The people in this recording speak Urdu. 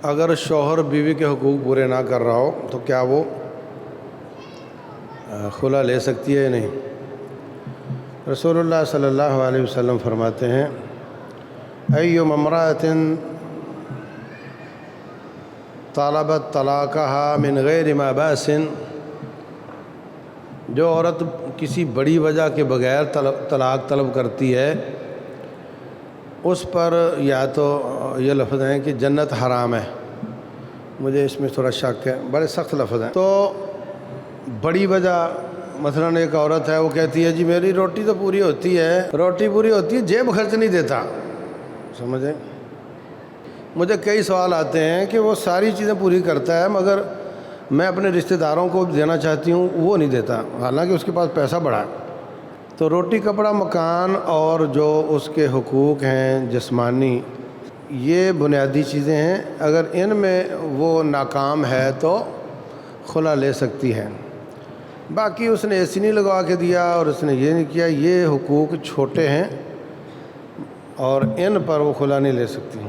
اگر شوہر بیوی کے حقوق پورے نہ کر رہا ہو تو کیا وہ خلا لے سکتی ہے یا نہیں؟ رسول اللہ صلی اللہ علیہ وسلم فرماتے ہیں ایّم امرأۃ طلبت طلاقها من غیر ما باس، جو عورت کسی بڑی وجہ کے بغیر طلاق طلب کرتی ہے اس پر یا تو یہ لفظ ہیں کہ جنت حرام ہے، مجھے اس میں تھوڑا شک ہے، بڑے سخت لفظ ہیں۔ تو بڑی وجہ مثلاً ایک عورت ہے وہ کہتی ہے جی میری روٹی تو پوری ہوتی ہے جیب خرچ نہیں دیتا، سمجھیں؟ مجھے کئی سوال آتے ہیں کہ وہ ساری چیزیں پوری کرتا ہے مگر میں اپنے رشتہ داروں کو دینا چاہتی ہوں وہ نہیں دیتا، حالانکہ اس کے پاس پیسہ بڑا ہے۔ تو روٹی کپڑا مکان اور جو اس کے حقوق ہیں جسمانی، یہ بنیادی چیزیں ہیں، اگر ان میں وہ ناکام ہے تو خلا لے سکتی ہے۔ باقی اس نے اے سی نہیں لگوا کے دیا اور اس نے یہ نہیں کیا، یہ حقوق چھوٹے ہیں اور ان پر وہ خلا نہیں لے سکتی۔